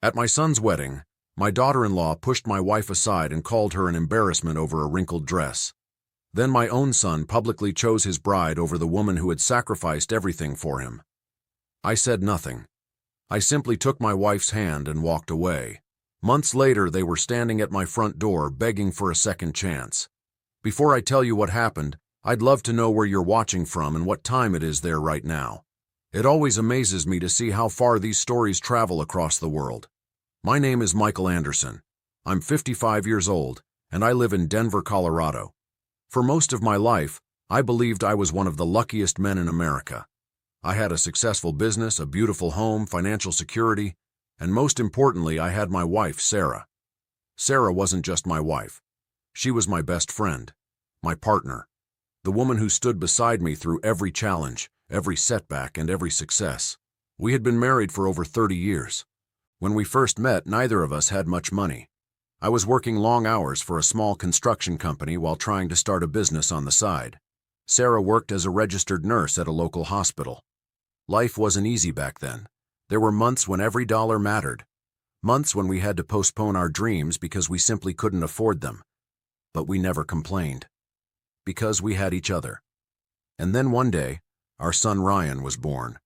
At my son's wedding, my daughter-in-law pushed my wife aside and called her an embarrassment over a wrinkled dress. Then my own son publicly chose his bride over the woman who had sacrificed everything for him. I said nothing. I simply took my wife's hand and walked away. Months later, they were standing at my front door begging for a second chance. Before I tell you what happened, I'd love to know where you're watching from and what time it is there right now. It always amazes me to see how far these stories travel across the world. My name is Michael Anderson. I'm 55 years old, and I live in Denver, Colorado. For most of my life, I believed I was one of the luckiest men in America. I had a successful business, a beautiful home, financial security, and most importantly, I had my wife, Sarah. Sarah wasn't just my wife. She was my best friend, my partner, the woman who stood beside me through every challenge, every setback, and every success. We had been married for over 30 years. When we first met, neither of us had much money. I was working long hours for a small construction company while trying to start a business on the side. Sarah worked as a registered nurse at a local hospital. Life wasn't easy back then. There were months when every dollar mattered. Months when we had to postpone our dreams because we simply couldn't afford them. But we never complained. Because we had each other. And then one day, our son Ryan was born.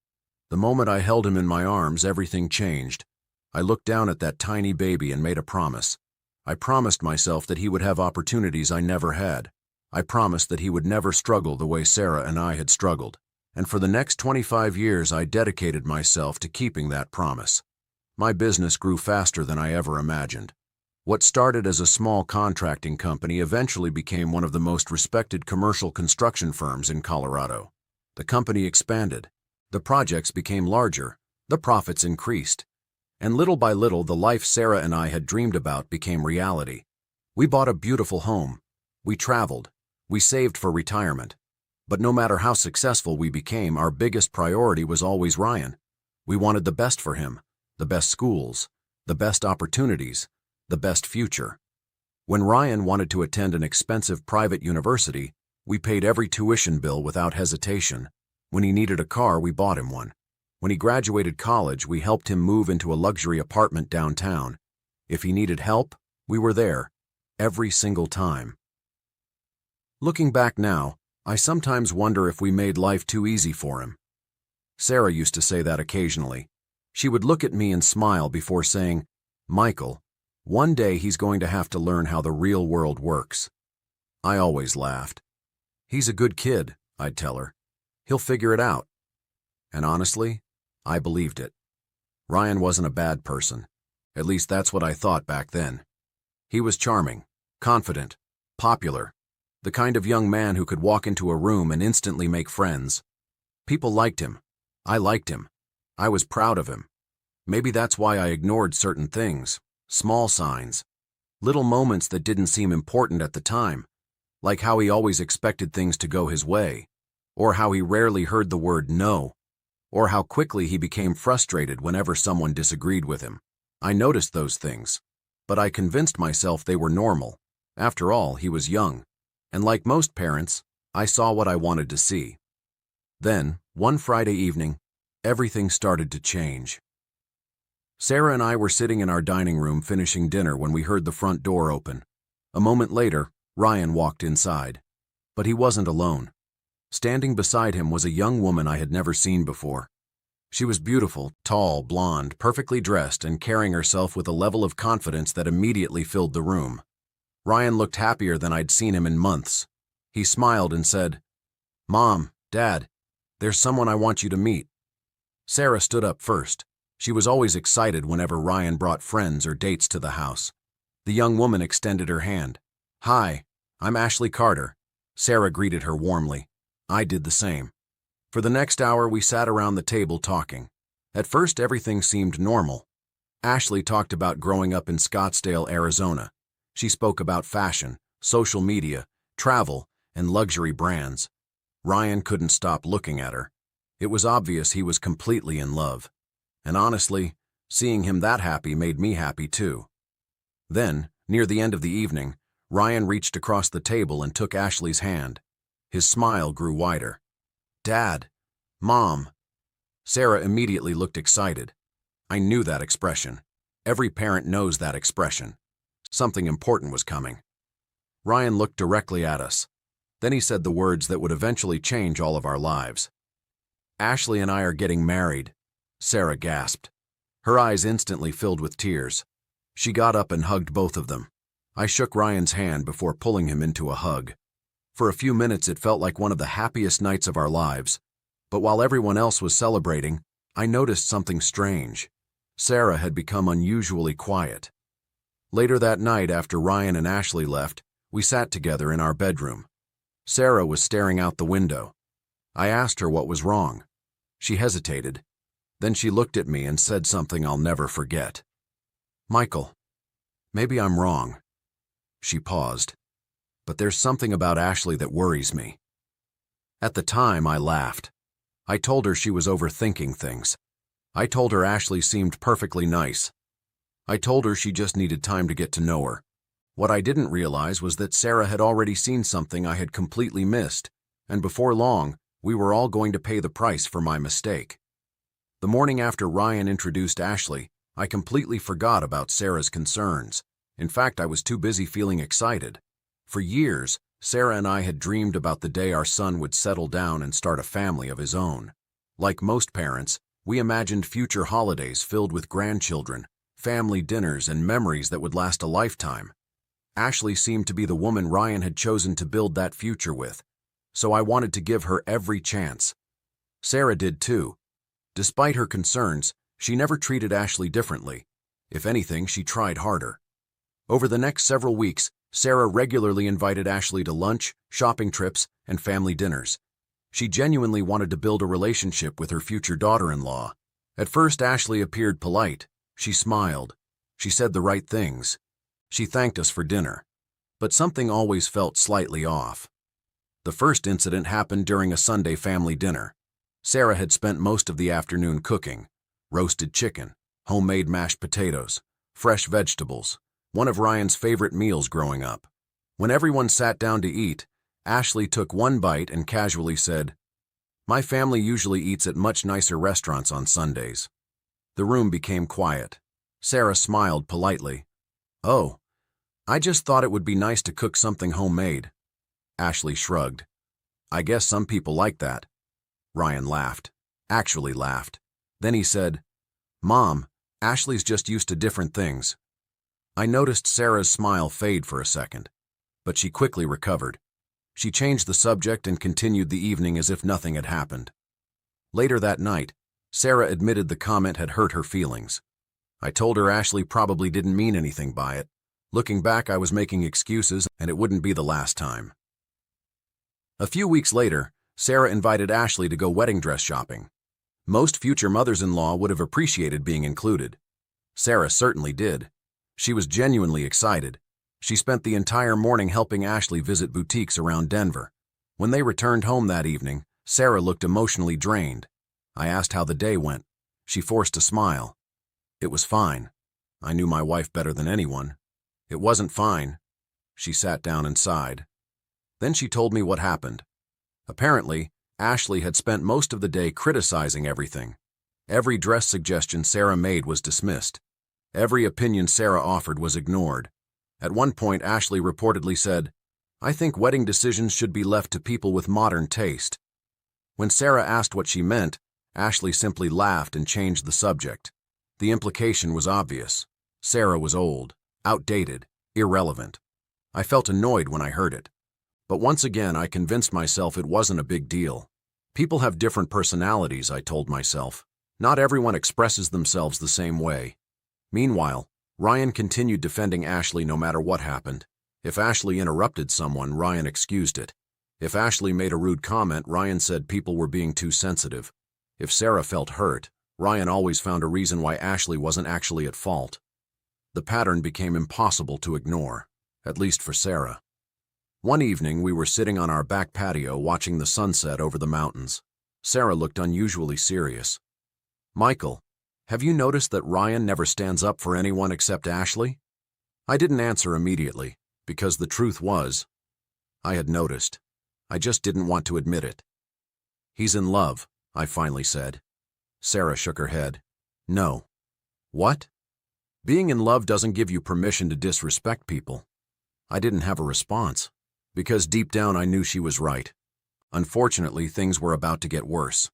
The moment I held him in my arms, everything changed. I looked down at that tiny baby and made a promise. I promised myself that he would have opportunities I never had. I promised that he would never struggle the way Sarah and I had struggled. And for the next 25 years, I dedicated myself to keeping that promise. My business grew faster than I ever imagined. What started as a small contracting company eventually became one of the most respected commercial construction firms in Colorado. The company expanded. The projects became larger. The profits increased. And little by little, the life Sarah and I had dreamed about became reality. We bought a beautiful home. We traveled. We saved for retirement. But no matter how successful we became, our biggest priority was always Ryan. We wanted the best for him, the best schools, the best opportunities, the best future. When Ryan wanted to attend an expensive private university, we paid every tuition bill without hesitation. When he needed a car, we bought him one. When he graduated college, we helped him move into a luxury apartment downtown. If he needed help, we were there, every single time. Looking back now, I sometimes wonder if we made life too easy for him. Sarah used to say that occasionally. She would look at me and smile before saying, "Michael, one day he's going to have to learn how the real world works." I always laughed. "He's a good kid," I'd tell her. "He'll figure it out." And honestly, I believed it. Ryan wasn't a bad person. At least that's what I thought back then. He was charming, confident, popular, the kind of young man who could walk into a room and instantly make friends. People liked him. I liked him. I was proud of him. Maybe that's why I ignored certain things, small signs, little moments that didn't seem important at the time, like how he always expected things to go his way, or how he rarely heard the word no, or how quickly he became frustrated whenever someone disagreed with him. I noticed those things, but I convinced myself they were normal. After all, he was young, and like most parents, I saw what I wanted to see. Then, one Friday evening, everything started to change. Sarah and I were sitting in our dining room finishing dinner when we heard the front door open. A moment later, Ryan walked inside. But he wasn't alone. Standing beside him was a young woman I had never seen before. She was beautiful, tall, blonde, perfectly dressed, and carrying herself with a level of confidence that immediately filled the room. Ryan looked happier than I'd seen him in months. He smiled and said, "Mom, Dad, there's someone I want you to meet." Sarah stood up first. She was always excited whenever Ryan brought friends or dates to the house. The young woman extended her hand. "Hi, I'm Ashley Carter." Sarah greeted her warmly. I did the same. For the next hour, we sat around the table talking. At first, everything seemed normal. Ashley talked about growing up in Scottsdale, Arizona. She spoke about fashion, social media, travel, and luxury brands. Ryan couldn't stop looking at her. It was obvious he was completely in love. And honestly, seeing him that happy made me happy too. Then, near the end of the evening, Ryan reached across the table and took Ashley's hand. His smile grew wider. "Dad, Mom." Sarah immediately looked excited. I knew that expression. Every parent knows that expression. Something important was coming. Ryan looked directly at us. Then he said the words that would eventually change all of our lives. "Ashley and I are getting married." Sarah gasped. Her eyes instantly filled with tears. She got up and hugged both of them. I shook Ryan's hand before pulling him into a hug. For a few minutes it felt like one of the happiest nights of our lives. But while everyone else was celebrating, I noticed something strange. Sarah had become unusually quiet. Later that night, after Ryan and Ashley left, we sat together in our bedroom. Sarah was staring out the window. I asked her what was wrong. She hesitated. Then she looked at me and said something I'll never forget. "Michael, maybe I'm wrong." She paused. "But there's something about Ashley that worries me." At the time, I laughed. I told her she was overthinking things. I told her Ashley seemed perfectly nice. I told her she just needed time to get to know her. What I didn't realize was that Sarah had already seen something I had completely missed, and before long, we were all going to pay the price for my mistake. The morning after Ryan introduced Ashley, I completely forgot about Sarah's concerns. In fact, I was too busy feeling excited. For years, Sarah and I had dreamed about the day our son would settle down and start a family of his own. Like most parents, we imagined future holidays filled with grandchildren, family dinners, and memories that would last a lifetime. Ashley seemed to be the woman Ryan had chosen to build that future with, so I wanted to give her every chance. Sarah did too. Despite her concerns, she never treated Ashley differently. If anything, she tried harder. Over the next several weeks, Sarah regularly invited Ashley to lunch, shopping trips, and family dinners. She genuinely wanted to build a relationship with her future daughter-in-law. At first, Ashley appeared polite. She smiled. She said the right things. She thanked us for dinner. But something always felt slightly off. The first incident happened during a Sunday family dinner. Sarah had spent most of the afternoon cooking. Roasted chicken, homemade mashed potatoes, fresh vegetables, one of Ryan's favorite meals growing up. When everyone sat down to eat, Ashley took one bite and casually said, "My family usually eats at much nicer restaurants on Sundays." The room became quiet. Sarah smiled politely. "Oh, I just thought it would be nice to cook something homemade." Ashley shrugged. "I guess some people like that." Ryan laughed. Actually laughed. Then he said, "Mom, Ashley's just used to different things." I noticed Sarah's smile fade for a second, but she quickly recovered. She changed the subject and continued the evening as if nothing had happened. Later that night, Sarah admitted the comment had hurt her feelings. I told her Ashley probably didn't mean anything by it. Looking back, I was making excuses, and it wouldn't be the last time. A few weeks later, Sarah invited Ashley to go wedding dress shopping. Most future mothers-in-law would have appreciated being included. Sarah certainly did. She was genuinely excited. She spent the entire morning helping Ashley visit boutiques around Denver. When they returned home that evening, Sarah looked emotionally drained. I asked how the day went. She forced a smile. "It was fine. I knew my wife better than anyone." "It wasn't fine." She sat down and sighed. Then she told me what happened. Apparently, Ashley had spent most of the day criticizing everything. Every dress suggestion Sarah made was dismissed. Every opinion Sarah offered was ignored. At one point, Ashley reportedly said, "I think wedding decisions should be left to people with modern taste." When Sarah asked what she meant, Ashley simply laughed and changed the subject. The implication was obvious. Sarah was old, outdated, irrelevant. I felt annoyed when I heard it. But once again, I convinced myself it wasn't a big deal. People have different personalities, I told myself. Not everyone expresses themselves the same way. Meanwhile, Ryan continued defending Ashley no matter what happened. If Ashley interrupted someone, Ryan excused it. If Ashley made a rude comment, Ryan said people were being too sensitive. If Sarah felt hurt, Ryan always found a reason why Ashley wasn't actually at fault. The pattern became impossible to ignore, at least for Sarah. One evening, we were sitting on our back patio watching the sunset over the mountains. Sarah looked unusually serious. "Michael, have you noticed that Ryan never stands up for anyone except Ashley?" I didn't answer immediately, because the truth was, I had noticed. I just didn't want to admit it. "He's in love," I finally said. Sarah shook her head. "No." "What?" Being in love doesn't give you permission to disrespect people. I didn't have a response, because deep down I knew she was right. Unfortunately, things were about to get worse.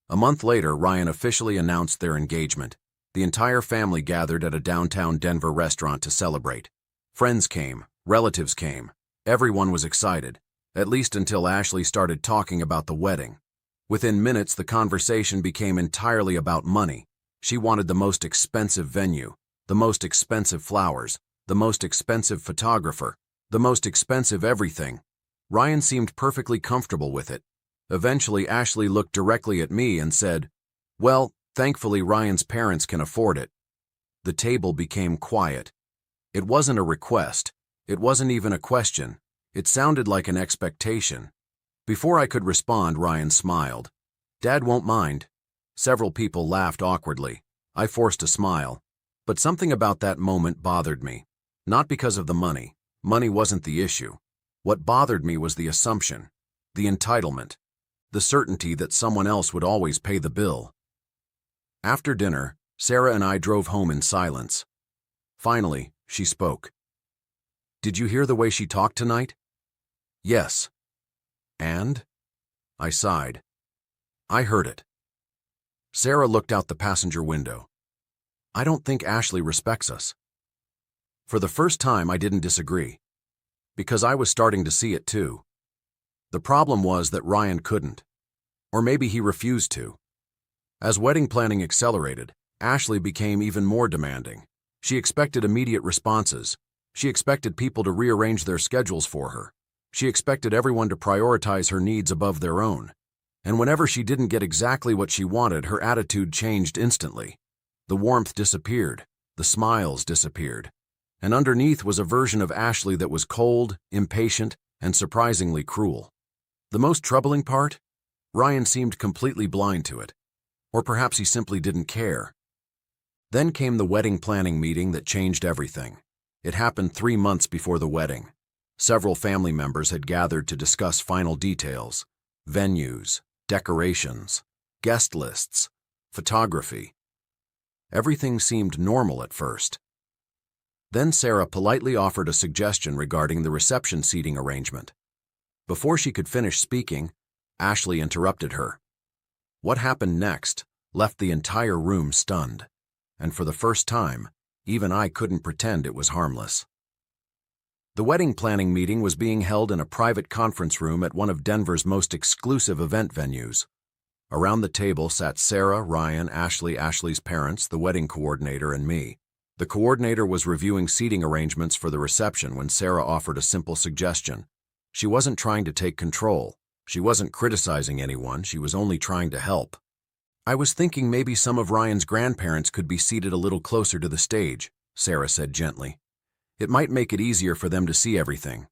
A month later, Ryan officially announced their engagement. The entire family gathered at a downtown Denver restaurant to celebrate. Friends came, relatives came. Everyone was excited, at least until Ashley started talking about the wedding. Within minutes, the conversation became entirely about money. She wanted the most expensive venue, the most expensive flowers, the most expensive photographer, the most expensive everything. Ryan seemed perfectly comfortable with it. Eventually, Ashley looked directly at me and said, "Well, thankfully Ryan's parents can afford it." The table became quiet. It wasn't a request. It wasn't even a question. It sounded like an expectation. Before I could respond, Ryan smiled. "Dad won't mind." Several people laughed awkwardly. I forced a smile. But something about that moment bothered me. Not because of the money. Money wasn't the issue. What bothered me was the assumption, the entitlement, the certainty that someone else would always pay the bill. After dinner, Sarah and I drove home in silence. Finally, she spoke. "Did you hear the way she talked tonight?" "Yes." "And?" I sighed. "I heard it." Sarah looked out the passenger window. "I don't think Ashley respects us." For the first time, I didn't disagree. Because I was starting to see it too. The problem was that Ryan couldn't. Or maybe he refused to. As wedding planning accelerated, Ashley became even more demanding. She expected immediate responses. She expected people to rearrange their schedules for her. She expected everyone to prioritize her needs above their own. And whenever she didn't get exactly what she wanted, her attitude changed instantly. The warmth disappeared. The smiles disappeared. And underneath was a version of Ashley that was cold, impatient, and surprisingly cruel. The most troubling part? Ryan seemed completely blind to it. Or perhaps he simply didn't care. Then came the wedding planning meeting that changed everything. It happened 3 months before the wedding. Several family members had gathered to discuss final details, venues, decorations, guest lists, photography. Everything seemed normal at first. Then Sarah politely offered a suggestion regarding the reception seating arrangement. Before she could finish speaking, Ashley interrupted her. What happened next left the entire room stunned, and for the first time, even I couldn't pretend it was harmless. The wedding planning meeting was being held in a private conference room at one of Denver's most exclusive event venues. Around the table sat Sarah, Ryan, Ashley, Ashley's parents, the wedding coordinator, and me. The coordinator was reviewing seating arrangements for the reception when Sarah offered a simple suggestion. She wasn't trying to take control. She wasn't criticizing anyone. She was only trying to help. "I was thinking maybe some of Ryan's grandparents could be seated a little closer to the stage," Sarah said gently. "It might make it easier for them to see everything."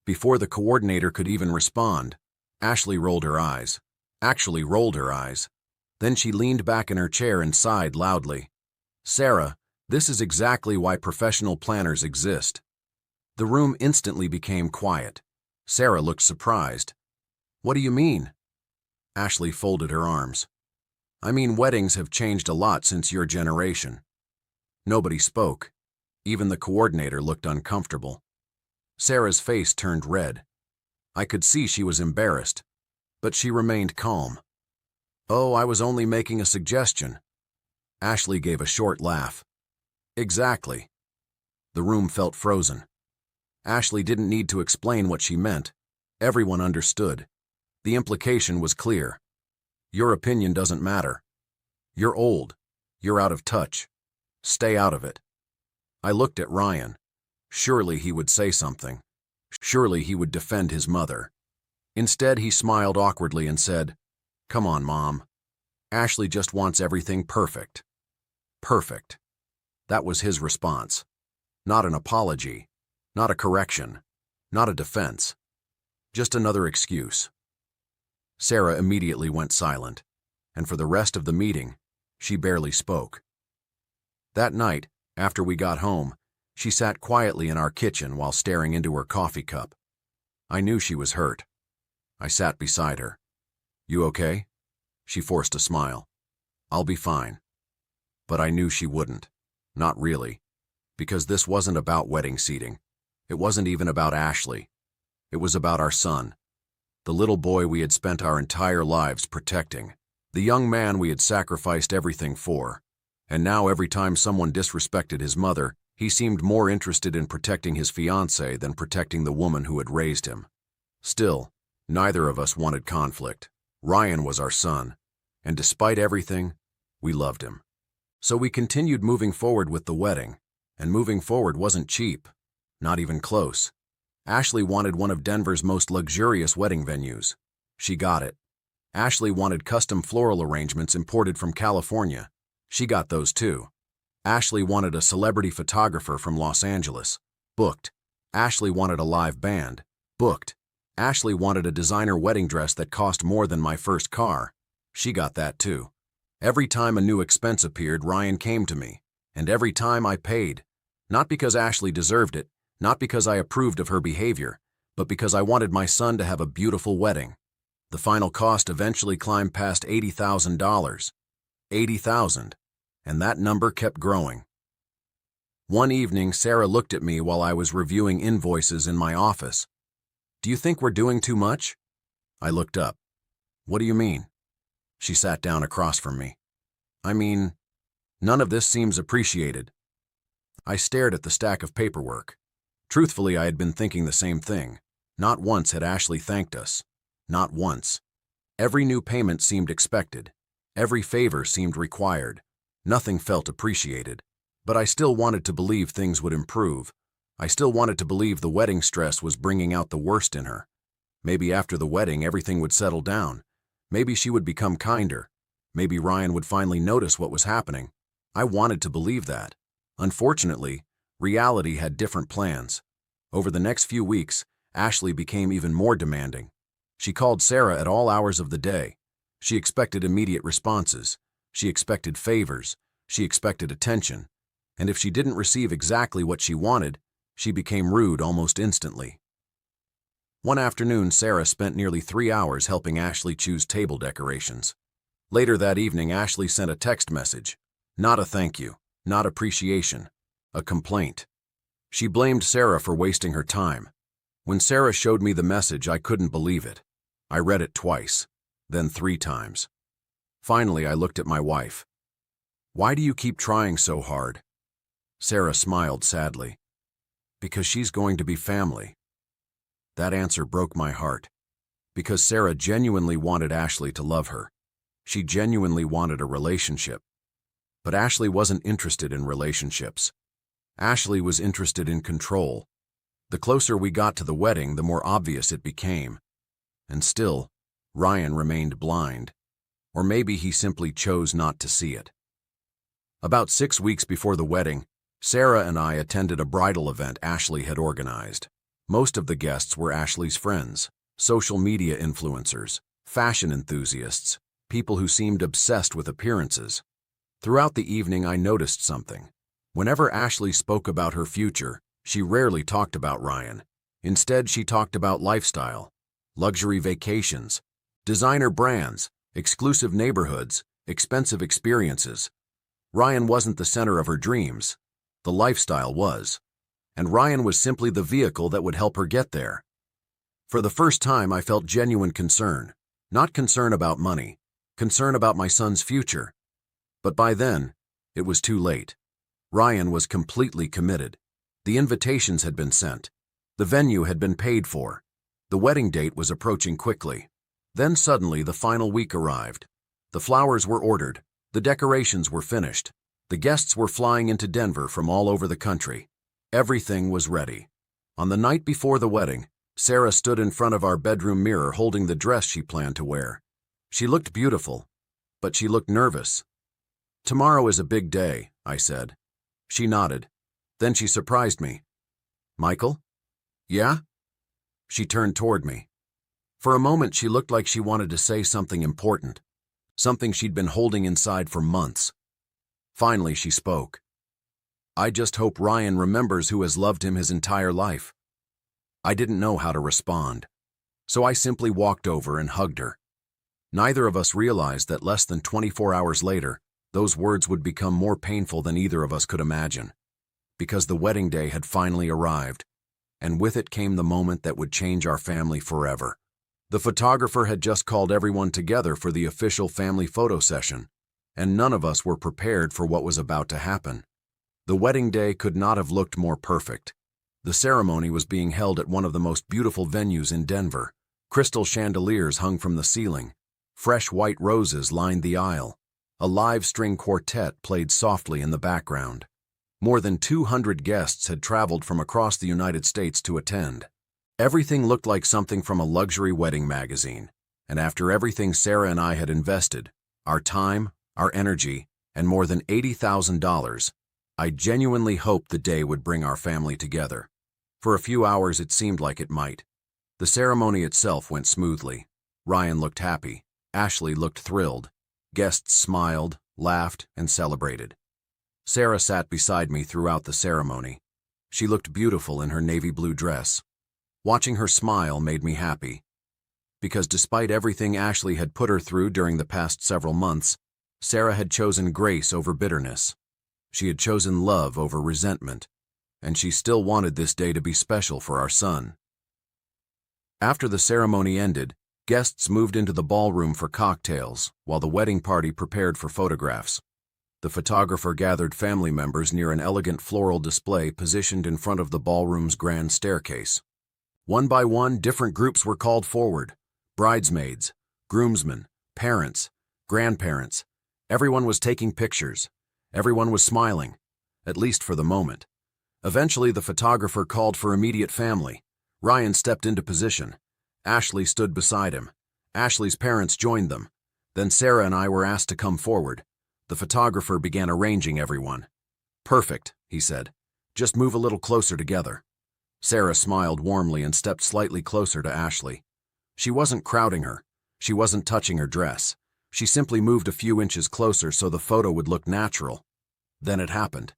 Before the coordinator could even respond, Ashley rolled her eyes. Actually rolled her eyes. Then she leaned back in her chair and sighed loudly. "Sarah, this is exactly why professional planners exist." The room instantly became quiet. Sarah looked surprised. "What do you mean?" Ashley folded her arms. "I mean, weddings have changed a lot since your generation." Nobody spoke. Even the coordinator looked uncomfortable. Sarah's face turned red. I could see she was embarrassed, but she remained calm. "Oh, I was only making a suggestion." Ashley gave a short laugh. "Exactly." The room felt frozen. Ashley didn't need to explain what she meant. Everyone understood. The implication was clear. Your opinion doesn't matter. You're old. You're out of touch. Stay out of it. I looked at Ryan. Surely he would say something. Surely he would defend his mother. Instead, he smiled awkwardly and said, "Come on, Mom. Ashley just wants everything perfect." Perfect. That was his response. Not an apology. Not a correction. Not a defense. Just another excuse. Sarah immediately went silent, and for the rest of the meeting, she barely spoke. That night, after we got home, she sat quietly in our kitchen while staring into her coffee cup. I knew she was hurt. I sat beside her. "You okay?" She forced a smile. "I'll be fine." But I knew she wouldn't. Not really. Because this wasn't about wedding seating. It wasn't even about Ashley. It was about our son. The little boy we had spent our entire lives protecting. The young man we had sacrificed everything for. And now every time someone disrespected his mother, he seemed more interested in protecting his fiancée than protecting the woman who had raised him. Still, neither of us wanted conflict. Ryan was our son, and despite everything, we loved him. So we continued moving forward with the wedding, and moving forward wasn't cheap, not even close. Ashley wanted one of Denver's most luxurious wedding venues. She got it. Ashley wanted custom floral arrangements imported from California. She got those too. Ashley wanted a celebrity photographer from Los Angeles. Booked. Ashley wanted a live band. Booked. Ashley wanted a designer wedding dress that cost more than my first car. She got that too. Every time a new expense appeared, Ryan came to me. And every time I paid. Not because Ashley deserved it, not because I approved of her behavior, but because I wanted my son to have a beautiful wedding. The final cost eventually climbed past $80,000. $80,000. And that number kept growing. One evening, Sarah looked at me while I was reviewing invoices in my office. "Do you think we're doing too much?" I looked up. "What do you mean?" She sat down across from me. "I mean, none of this seems appreciated." I stared at the stack of paperwork. Truthfully, I had been thinking the same thing. Not once had Ashley thanked us. Not once. Every new payment seemed expected. Every favor seemed required. Nothing felt appreciated. But I still wanted to believe things would improve. I still wanted to believe the wedding stress was bringing out the worst in her. Maybe after the wedding, everything would settle down. Maybe she would become kinder. Maybe Ryan would finally notice what was happening. I wanted to believe that. Unfortunately, reality had different plans. Over the next few weeks, Ashley became even more demanding. She called Sarah at all hours of the day. She expected immediate responses. She expected favors. She expected attention. And if she didn't receive exactly what she wanted, she became rude almost instantly. One afternoon, Sarah spent nearly 3 hours helping Ashley choose table decorations. Later that evening, Ashley sent a text message. Not a thank you, not appreciation, a complaint. She blamed Sarah for wasting her time. When Sarah showed me the message, I couldn't believe it. I read it twice, then 3 times. Finally, I looked at my wife. "Why do you keep trying so hard?" Sarah smiled sadly. "Because she's going to be family." That answer broke my heart. Because Sarah genuinely wanted Ashley to love her. She genuinely wanted a relationship. But Ashley wasn't interested in relationships. Ashley was interested in control. The closer we got to the wedding, the more obvious it became. And still, Ryan remained blind. Or maybe he simply chose not to see it. About 6 weeks before the wedding, Sarah and I attended a bridal event Ashley had organized. Most of the guests were Ashley's friends, social media influencers, fashion enthusiasts, people who seemed obsessed with appearances. Throughout the evening, I noticed something. Whenever Ashley spoke about her future, she rarely talked about Ryan. Instead, she talked about lifestyle, luxury vacations, designer brands, exclusive neighborhoods, expensive experiences. Ryan wasn't the center of her dreams. The lifestyle was. And Ryan was simply the vehicle that would help her get there. For the first time, I felt genuine concern. Not concern about money, concern about my son's future. But by then, it was too late. Ryan was completely committed. The invitations had been sent. The venue had been paid for. The wedding date was approaching quickly. Then suddenly, the final week arrived. The flowers were ordered. The decorations were finished. The guests were flying into Denver from all over the country. Everything was ready. On the night before the wedding, Sarah stood in front of our bedroom mirror holding the dress she planned to wear. She looked beautiful, but she looked nervous. "Tomorrow is a big day," I said. She nodded. Then she surprised me. "Michael?" "Yeah?" She turned toward me. For a moment, she looked like she wanted to say something important, something she'd been holding inside for months. Finally, she spoke. "I just hope Ryan remembers who has loved him his entire life." I didn't know how to respond, so I simply walked over and hugged her. Neither of us realized that less than 24 hours later, Those words would become more painful than either of us could imagine, because the wedding day had finally arrived, and with it came the moment that would change our family forever. The photographer had just called everyone together for the official family photo session, and none of us were prepared for what was about to happen. The wedding day could not have looked more perfect. The ceremony was being held at one of the most beautiful venues in Denver. Crystal chandeliers hung from the ceiling. Fresh white roses lined the aisle. A live string quartet played softly in the background. More than 200 guests had traveled from across the United States to attend. Everything looked like something from a luxury wedding magazine, and after everything Sarah and I had invested, our time, our energy, and more than $80,000, I genuinely hoped the day would bring our family together. For a few hours it seemed like it might. The ceremony itself went smoothly. Ryan looked happy. Ashley looked thrilled. Guests smiled, laughed, and celebrated. Sarah sat beside me throughout the ceremony. She looked beautiful in her navy blue dress. Watching her smile made me happy, because despite everything Ashley had put her through during the past several months, Sarah had chosen grace over bitterness. She had chosen love over resentment, and she still wanted this day to be special for our son. After the ceremony ended, guests moved into the ballroom for cocktails, while the wedding party prepared for photographs. The photographer gathered family members near an elegant floral display positioned in front of the ballroom's grand staircase. One by one, different groups were called forward. Bridesmaids, groomsmen, parents, grandparents. Everyone was taking pictures. Everyone was smiling, at least for the moment. Eventually, the photographer called for immediate family. Ryan stepped into position. Ashley stood beside him. Ashley's parents joined them. Then Sarah and I were asked to come forward. The photographer began arranging everyone. "Perfect," he said. "Just move a little closer together." Sarah smiled warmly and stepped slightly closer to Ashley. She wasn't crowding her. She wasn't touching her dress. She simply moved a few inches closer so the photo would look natural. Then it happened.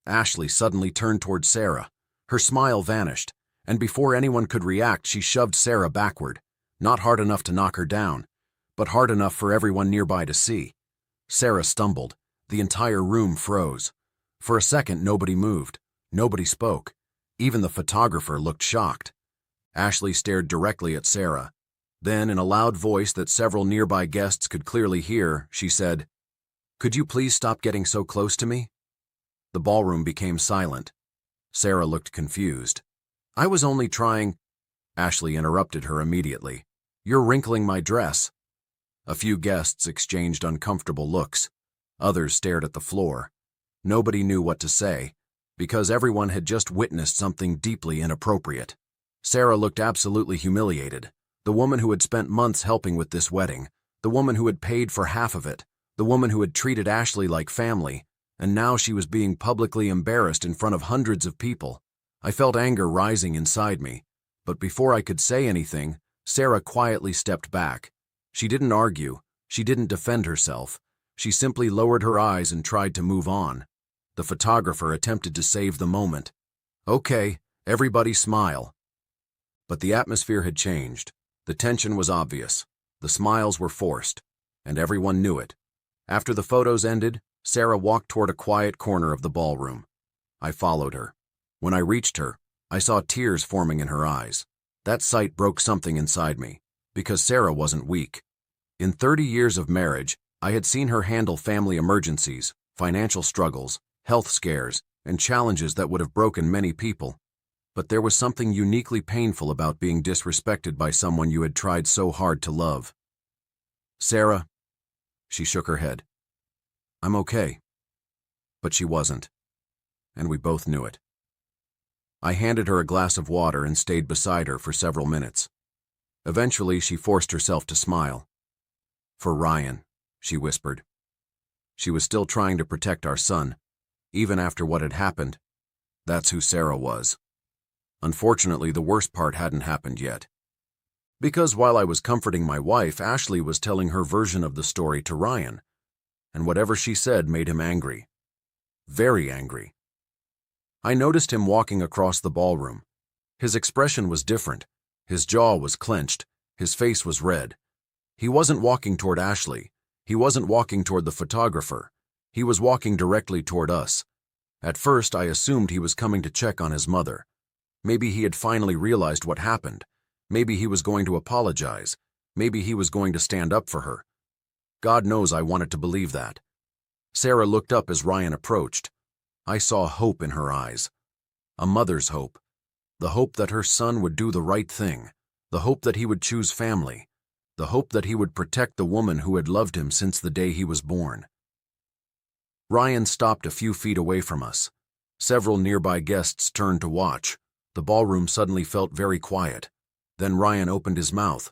Ashley suddenly turned toward Sarah. Her smile vanished, and before anyone could react, she shoved Sarah backward, not hard enough to knock her down, but hard enough for everyone nearby to see. Sarah stumbled. The entire room froze. For a second, nobody moved. Nobody spoke. Even the photographer looked shocked. Ashley stared directly at Sarah. Then, in a loud voice that several nearby guests could clearly hear, she said, "Could you please stop getting so close to me?" The ballroom became silent. Sarah looked confused. "I was only trying—" Ashley interrupted her immediately. "You're wrinkling my dress." A few guests exchanged uncomfortable looks. Others stared at the floor. Nobody knew what to say, because everyone had just witnessed something deeply inappropriate. Sarah looked absolutely humiliated. The woman who had spent months helping with this wedding, the woman who had paid for half of it, the woman who had treated Ashley like family, and now she was being publicly embarrassed in front of hundreds of people. I felt anger rising inside me, but before I could say anything, Sarah quietly stepped back. She didn't argue. She didn't defend herself. She simply lowered her eyes and tried to move on. The photographer attempted to save the moment. "Okay, everybody smile." But the atmosphere had changed. The tension was obvious. The smiles were forced, and everyone knew it. After the photos ended, Sarah walked toward a quiet corner of the ballroom. I followed her. When I reached her, I saw tears forming in her eyes. That sight broke something inside me, because Sarah wasn't weak. In 30 years of marriage, I had seen her handle family emergencies, financial struggles, health scares, and challenges that would have broken many people. But there was something uniquely painful about being disrespected by someone you had tried so hard to love. "Sarah," she shook her head. "I'm okay." But she wasn't, and we both knew it. I handed her a glass of water and stayed beside her for several minutes. Eventually, she forced herself to smile. "For Ryan," she whispered. She was still trying to protect our son, even after what had happened. That's who Sarah was. Unfortunately, the worst part hadn't happened yet. Because while I was comforting my wife, Ashley was telling her version of the story to Ryan, and whatever she said made him angry. Very angry. I noticed him walking across the ballroom. His expression was different. His jaw was clenched. His face was red. He wasn't walking toward Ashley. He wasn't walking toward the photographer. He was walking directly toward us. At first, I assumed he was coming to check on his mother. Maybe he had finally realized what happened. Maybe he was going to apologize. Maybe he was going to stand up for her. God knows I wanted to believe that. Sarah looked up as Ryan approached. I saw hope in her eyes. A mother's hope. The hope that her son would do the right thing. The hope that he would choose family. The hope that he would protect the woman who had loved him since the day he was born. Ryan stopped a few feet away from us. Several nearby guests turned to watch. The ballroom suddenly felt very quiet. Then Ryan opened his mouth,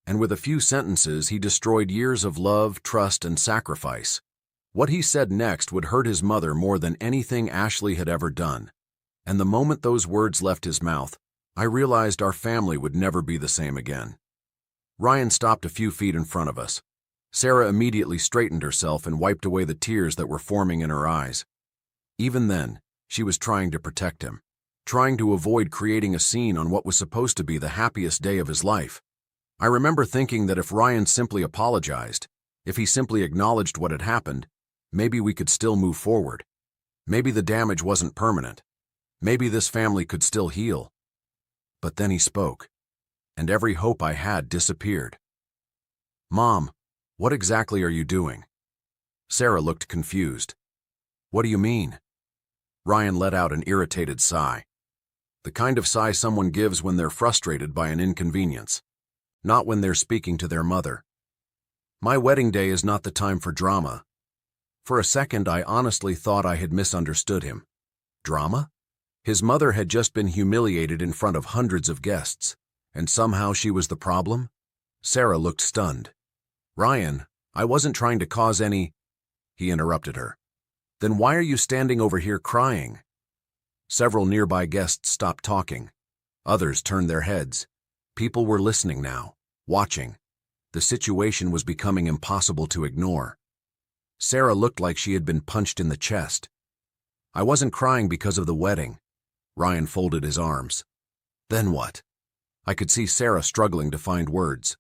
and with a few sentences he destroyed years of love, trust, and sacrifice. What he said next would hurt his mother more than anything Ashley had ever done. And the moment those words left his mouth, I realized our family would never be the same again. Ryan stopped a few feet in front of us. Sarah immediately straightened herself and wiped away the tears that were forming in her eyes. Even then, she was trying to protect him, trying to avoid creating a scene on what was supposed to be the happiest day of his life. I remember thinking that if Ryan simply apologized, if he simply acknowledged what had happened, maybe we could still move forward. Maybe the damage wasn't permanent. Maybe this family could still heal. But then he spoke, and every hope I had disappeared. "Mom, what exactly are you doing?" Sarah looked confused. "What do you mean?" Ryan let out an irritated sigh. The kind of sigh someone gives when they're frustrated by an inconvenience, not when they're speaking to their mother. "My wedding day is not the time for drama." For a second, I honestly thought I had misunderstood him. Drama? His mother had just been humiliated in front of hundreds of guests, and somehow she was the problem? Sarah looked stunned. "Ryan, I wasn't trying to cause any—" He interrupted her. "Then why are you standing over here crying?" Several nearby guests stopped talking. Others turned their heads. People were listening now, watching. The situation was becoming impossible to ignore. Sarah looked like she had been punched in the chest. "I wasn't crying because of the wedding." Ryan folded his arms. "Then what?" I could see Sarah struggling to find words.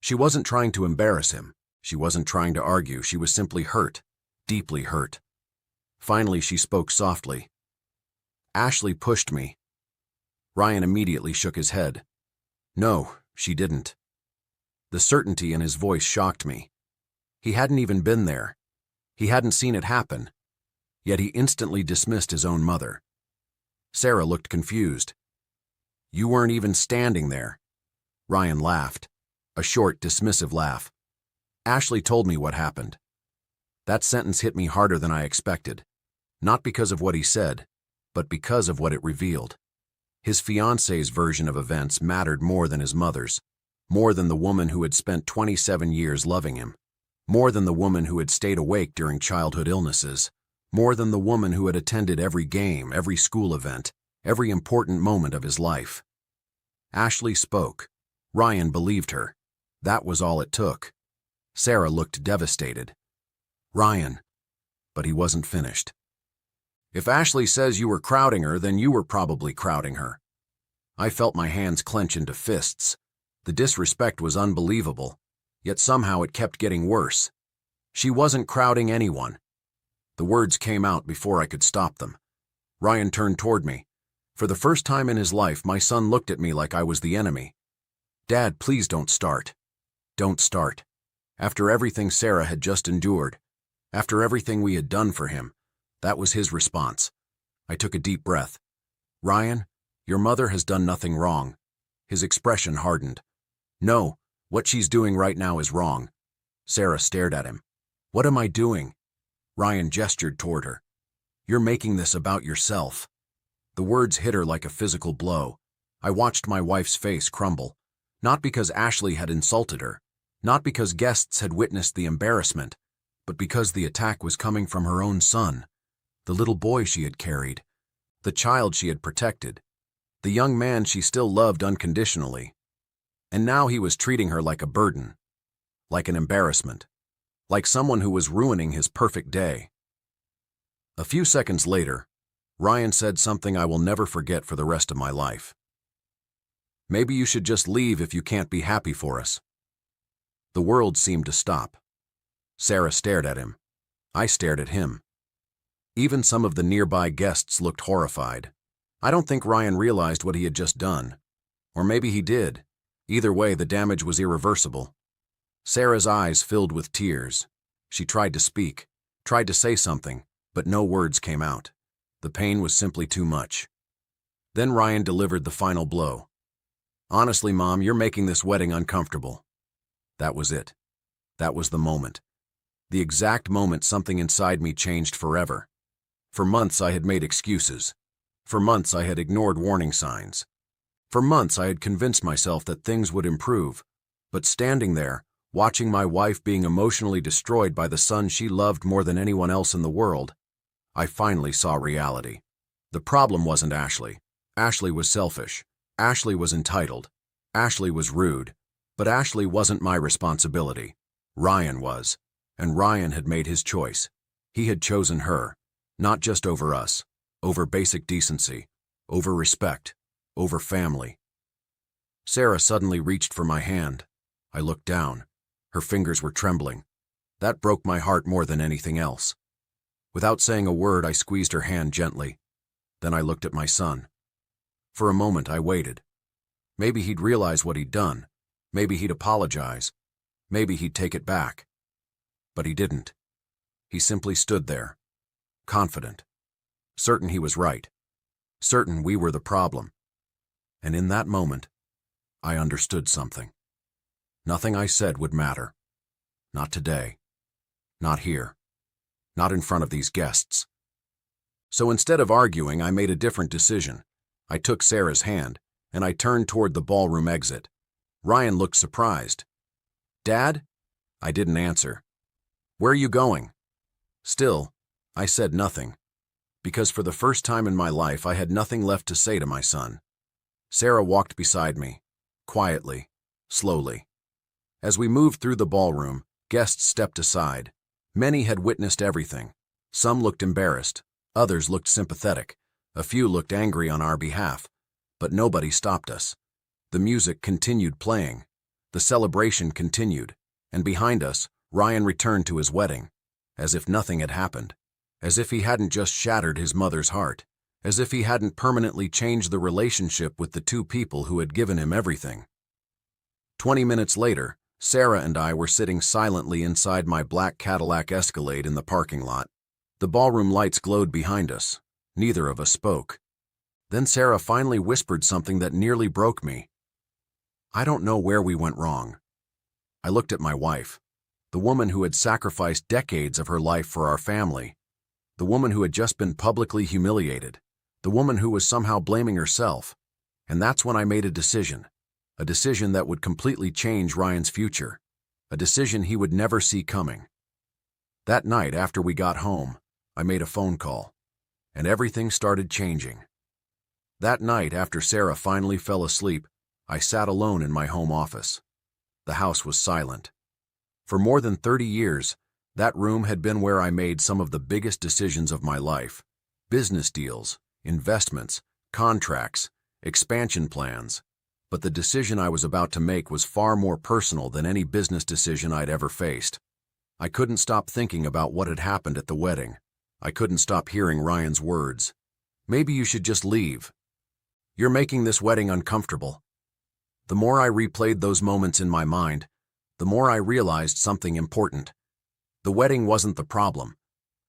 She wasn't trying to embarrass him. She wasn't trying to argue. She was simply hurt, deeply hurt. Finally, she spoke softly. "Ashley pushed me." Ryan immediately shook his head. "No, she didn't." The certainty in his voice shocked me. He hadn't even been there. He hadn't seen it happen. Yet he instantly dismissed his own mother. Sarah looked confused. "You weren't even standing there." Ryan laughed, a short, dismissive laugh. "Ashley told me what happened." That sentence hit me harder than I expected, not because of what he said, but because of what it revealed. His fiancée's version of events mattered more than his mother's, more than the woman who had spent 27 years loving him, more than the woman who had stayed awake during childhood illnesses, more than the woman who had attended every game, every school event, every important moment of his life. Ashley spoke. Ryan believed her. That was all it took. Sarah looked devastated. "Ryan," but he wasn't finished. "If Ashley says you were crowding her, then you were probably crowding her." I felt my hands clench into fists. The disrespect was unbelievable, yet somehow it kept getting worse. She wasn't crowding anyone. The words came out before I could stop them. Ryan turned toward me. For the first time in his life, my son looked at me like I was the enemy. "Dad, please don't start. Don't start." After everything Sarah had just endured, after everything we had done for him, that was his response. I took a deep breath. "Ryan, your mother has done nothing wrong." His expression hardened. "No, what she's doing right now is wrong." Sarah stared at him. "What am I doing?" Ryan gestured toward her. "You're making this about yourself." The words hit her like a physical blow. I watched my wife's face crumble, not because Ashley had insulted her, not because guests had witnessed the embarrassment, but because the attack was coming from her own son, the little boy she had carried, the child she had protected, the young man she still loved unconditionally. And now he was treating her like a burden, like an embarrassment, like someone who was ruining his perfect day. A few seconds later, Ryan said something I will never forget for the rest of my life. "Maybe you should just leave if you can't be happy for us." The world seemed to stop. Sarah stared at him. I stared at him. Even some of the nearby guests looked horrified. I don't think Ryan realized what he had just done. Or maybe he did. Either way, the damage was irreversible. Sarah's eyes filled with tears. She tried to speak, tried to say something, but no words came out. The pain was simply too much. Then Ryan delivered the final blow. "Honestly, Mom, you're making this wedding uncomfortable." That was it. That was the moment. The exact moment something inside me changed forever. For months I had made excuses. For months I had ignored warning signs. For months I had convinced myself that things would improve. But standing there, watching my wife being emotionally destroyed by the son she loved more than anyone else in the world, I finally saw reality. The problem wasn't Ashley. Ashley was selfish. Ashley was entitled. Ashley was rude. But Ashley wasn't my responsibility. Ryan was. And Ryan had made his choice. He had chosen her. Not just over us. Over basic decency. Over respect. Over family. Sarah suddenly reached for my hand. I looked down. Her fingers were trembling. That broke my heart more than anything else. Without saying a word, I squeezed her hand gently. Then I looked at my son. For a moment, I waited. Maybe he'd realize what he'd done. Maybe he'd apologize. Maybe he'd take it back. But he didn't. He simply stood there, confident, certain he was right, certain we were the problem. And in that moment, I understood something. Nothing I said would matter. Not today. Not here. Not in front of these guests. So instead of arguing, I made a different decision. I took Sarah's hand, and I turned toward the ballroom exit. Ryan looked surprised. "Dad?" I didn't answer. "Where are you going?" Still, I said nothing, because for the first time in my life I had nothing left to say to my son. Sarah walked beside me, quietly, slowly. As we moved through the ballroom, guests stepped aside. Many had witnessed everything. Some looked embarrassed, others looked sympathetic, a few looked angry on our behalf, but nobody stopped us. The music continued playing. The celebration continued, and behind us, Ryan returned to his wedding, as if nothing had happened, as if he hadn't just shattered his mother's heart, as if he hadn't permanently changed the relationship with the two people who had given him everything. 20 minutes later, Sarah and I were sitting silently inside my black Cadillac Escalade in the parking lot. The ballroom lights glowed behind us. Neither of us spoke. Then Sarah finally whispered something that nearly broke me. I don't know where we went wrong. I looked at my wife, the woman who had sacrificed decades of her life for our family, the woman who had just been publicly humiliated, the woman who was somehow blaming herself. And that's when I made a decision that would completely change Ryan's future, a decision he would never see coming. That night after we got home, I made a phone call, and everything started changing. That night after Sarah finally fell asleep, I sat alone in my home office. The house was silent. For more than 30 years, that room had been where I made some of the biggest decisions of my life. Business deals, investments, contracts, expansion plans. But the decision I was about to make was far more personal than any business decision I'd ever faced. I couldn't stop thinking about what had happened at the wedding. I couldn't stop hearing Ryan's words. "Maybe you should just leave. You're making this wedding uncomfortable." The more I replayed those moments in my mind, the more I realized something important. The wedding wasn't the problem.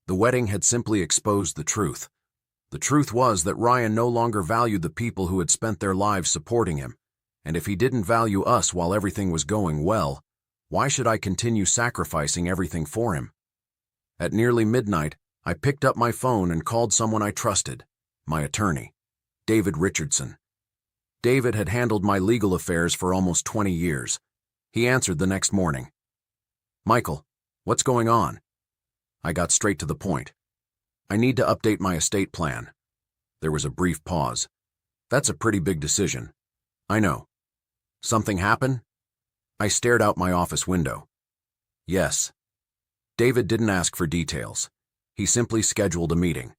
The wedding had simply exposed the truth. The truth was that Ryan no longer valued the people who had spent their lives supporting him. And if he didn't value us while everything was going well, why should I continue sacrificing everything for him? At nearly midnight, I picked up my phone and called someone I trusted, my attorney, David Richardson. David had handled my legal affairs for almost 20 years. He answered the next morning. "Michael, what's going on?" I got straight to the point. "I need to update my estate plan." There was a brief pause. "That's a pretty big decision." "I know." "Something happen?" I stared out my office window. "Yes." David didn't ask for details. He simply scheduled a meeting.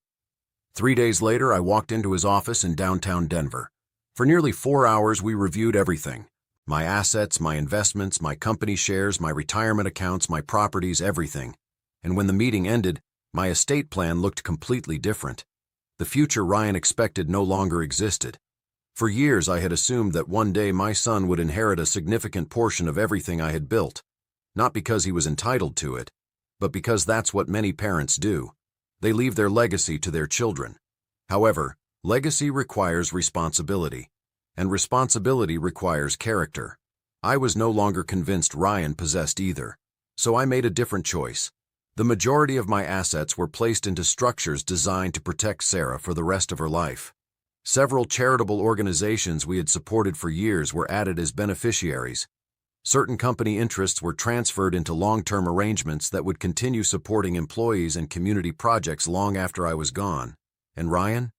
3 days later, I walked into his office in downtown Denver. For nearly 4 hours, we reviewed everything. My assets, my investments, my company shares, my retirement accounts, my properties, everything. And when the meeting ended, my estate plan looked completely different. The future Ryan expected no longer existed. For years I had assumed that one day my son would inherit a significant portion of everything I had built, not because he was entitled to it, but because that's what many parents do. They leave their legacy to their children. However, legacy requires responsibility, and responsibility requires character. I was no longer convinced Ryan possessed either, so I made a different choice. The majority of my assets were placed into structures designed to protect Sarah for the rest of her life. Several charitable organizations we had supported for years were added as beneficiaries. Certain company interests were transferred into long-term arrangements that would continue supporting employees and community projects long after I was gone. And Ryan?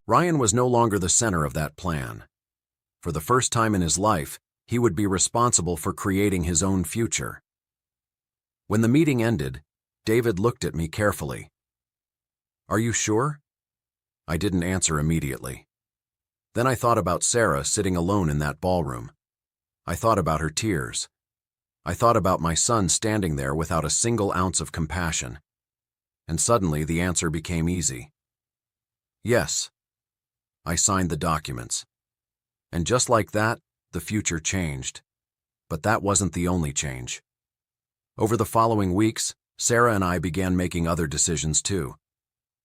Ryan was no longer the center of that plan. For the first time in his life, he would be responsible for creating his own future. When the meeting ended, David looked at me carefully. "Are you sure?" I didn't answer immediately. Then I thought about Sarah sitting alone in that ballroom. I thought about her tears. I thought about my son standing there without a single ounce of compassion. And suddenly the answer became easy. Yes. I signed the documents. And just like that, the future changed. But that wasn't the only change. Over the following weeks, Sarah and I began making other decisions too.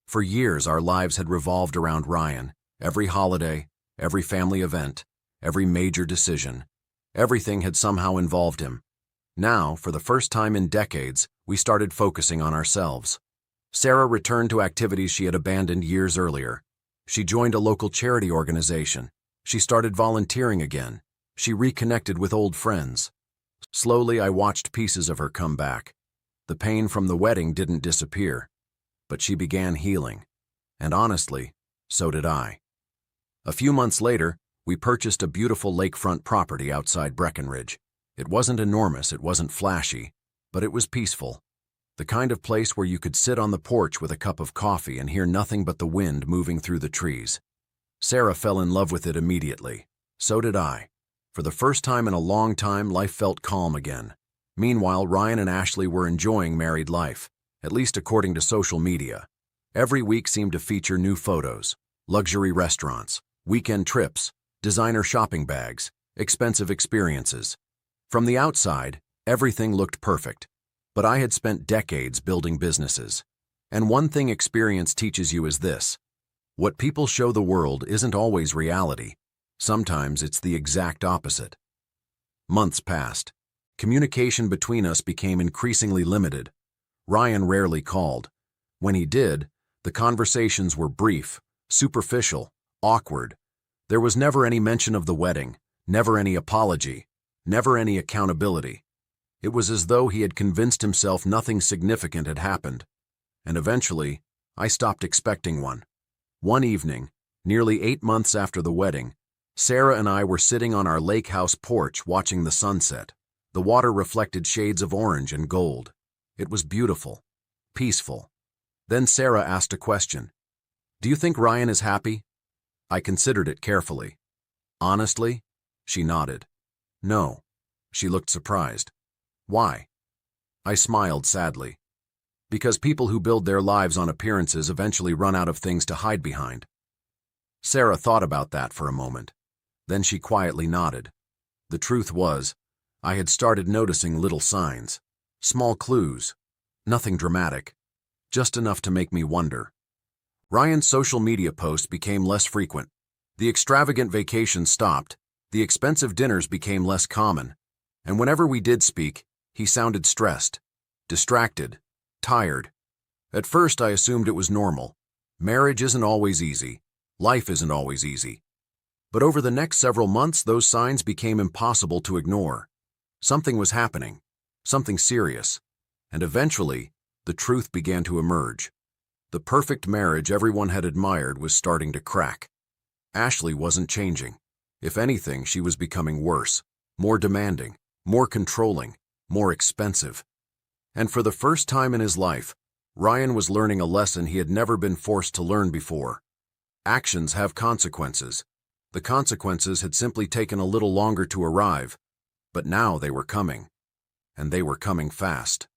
For years, our lives had revolved around Ryan. Every holiday, every family event, every major decision, everything had somehow involved him. Now, for the first time in decades, we started focusing on ourselves. Sarah returned to activities she had abandoned years earlier. She joined a local charity organization. She started volunteering again. She reconnected with old friends. Slowly, I watched pieces of her come back. The pain from the wedding didn't disappear, but she began healing. And honestly, so did I. A few months later, we purchased a beautiful lakefront property outside Breckenridge. It wasn't enormous, it wasn't flashy, but it was peaceful. The kind of place where you could sit on the porch with a cup of coffee and hear nothing but the wind moving through the trees. Sarah fell in love with it immediately. So did I. For the first time in a long time, life felt calm again. Meanwhile, Ryan and Ashley were enjoying married life, at least according to social media. Every week seemed to feature new photos, luxury restaurants, weekend trips, designer shopping bags, expensive experiences. From the outside, everything looked perfect. But I had spent decades building businesses. And one thing experience teaches you is this: what people show the world isn't always reality. Sometimes it's the exact opposite. Months passed. Communication between us became increasingly limited. Ryan rarely called. When he did, the conversations were brief, superficial, awkward. There was never any mention of the wedding, never any apology, never any accountability. It was as though he had convinced himself nothing significant had happened. And eventually, I stopped expecting one. One evening, nearly 8 months after the wedding, Sarah and I were sitting on our lake house porch watching the sunset. The water reflected shades of orange and gold. It was beautiful, peaceful. Then Sarah asked a question. "Do you think Ryan is happy?" I considered it carefully. "Honestly?" She nodded. "No." She looked surprised. "Why?" I smiled sadly. "Because people who build their lives on appearances eventually run out of things to hide behind." Sarah thought about that for a moment. Then she quietly nodded. The truth was, I had started noticing little signs, small clues, nothing dramatic, just enough to make me wonder. Ryan's social media posts became less frequent. The extravagant vacations stopped. The expensive dinners became less common. And whenever we did speak, he sounded stressed, distracted, tired. At first, I assumed it was normal. Marriage isn't always easy. Life isn't always easy. But over the next several months, those signs became impossible to ignore. Something was happening, something serious. And eventually, the truth began to emerge. The perfect marriage everyone had admired was starting to crack. Ashley wasn't changing. If anything, she was becoming worse, more demanding, more controlling, more expensive. And for the first time in his life, Ryan was learning a lesson he had never been forced to learn before. Actions have consequences. The consequences had simply taken a little longer to arrive, but now they were coming. And they were coming fast.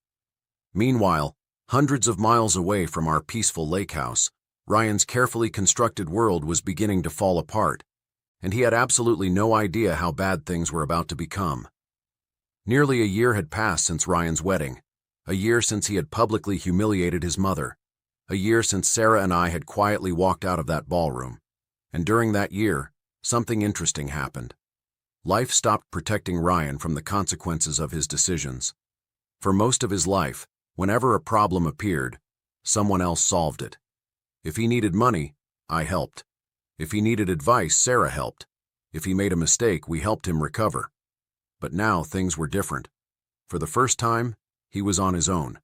Meanwhile, Hundreds of miles away from our peaceful lake house, Ryan's carefully constructed world was beginning to fall apart, and he had absolutely no idea how bad things were about to become. Nearly a year had passed since Ryan's wedding, a year since he had publicly humiliated his mother, a year since Sarah and I had quietly walked out of that ballroom. And during that year, something interesting happened. Life stopped protecting Ryan from the consequences of his decisions. For most of his life, whenever a problem appeared, someone else solved it. If he needed money, I helped. If he needed advice, Sarah helped. If he made a mistake, we helped him recover. But now things were different. For the first time, he was on his own,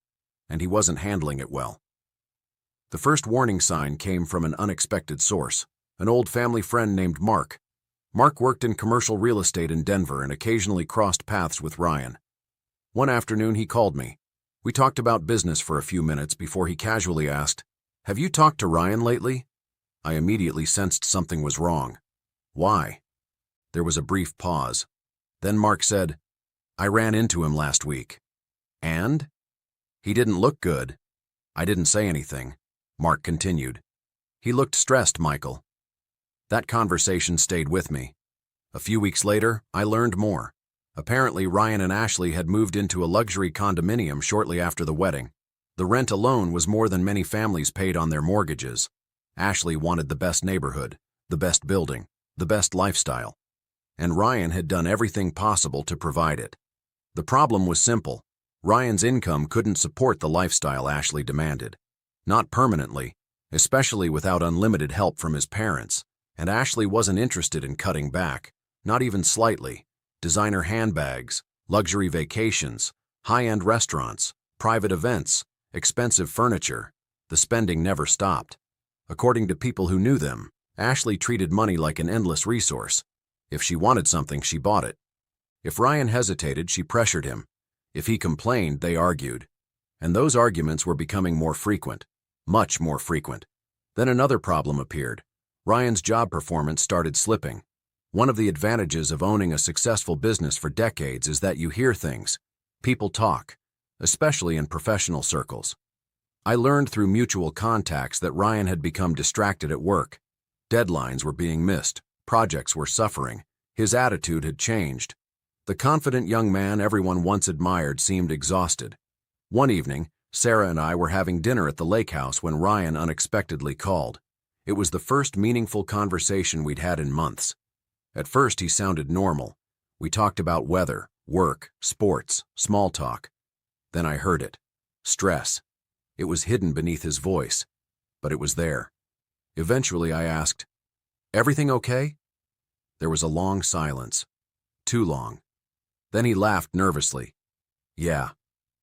and he wasn't handling it well. The first warning sign came from an unexpected source, an old family friend named Mark. Mark worked in commercial real estate in Denver and occasionally crossed paths with Ryan. One afternoon, he called me. We talked about business for a few minutes before he casually asked, "Have you talked to Ryan lately?" I immediately sensed something was wrong. Why? There was a brief pause. Then Mark said, "I ran into him last week." "And?" "He didn't look good." I didn't say anything. Mark continued. "He looked stressed, Michael." That conversation stayed with me. A few weeks later, I learned more. Apparently, Ryan and Ashley had moved into a luxury condominium shortly after the wedding. The rent alone was more than many families paid on their mortgages. Ashley wanted the best neighborhood, the best building, the best lifestyle. And Ryan had done everything possible to provide it. The problem was simple. Ryan's income couldn't support the lifestyle Ashley demanded. Not permanently, especially without unlimited help from his parents. And Ashley wasn't interested in cutting back, not even slightly. Designer handbags, luxury vacations, high-end restaurants, private events, expensive furniture. The spending never stopped. According to people who knew them, Ashley treated money like an endless resource. If she wanted something, she bought it. If Ryan hesitated, she pressured him. If he complained, they argued. And those arguments were becoming more frequent, much more frequent. Then another problem appeared. Ryan's job performance started slipping. One of the advantages of owning a successful business for decades is that you hear things. People talk, especially in professional circles. I learned through mutual contacts that Ryan had become distracted at work. Deadlines were being missed, projects were suffering, his attitude had changed. The confident young man everyone once admired seemed exhausted. One evening, Sarah and I were having dinner at the lake house when Ryan unexpectedly called. It was the first meaningful conversation we'd had in months. At first, he sounded normal. We talked about weather, work, sports, small talk. Then I heard it. Stress. It was hidden beneath his voice, but it was there. Eventually, I asked, "Everything okay?" There was a long silence. Too long. Then he laughed nervously. "Yeah,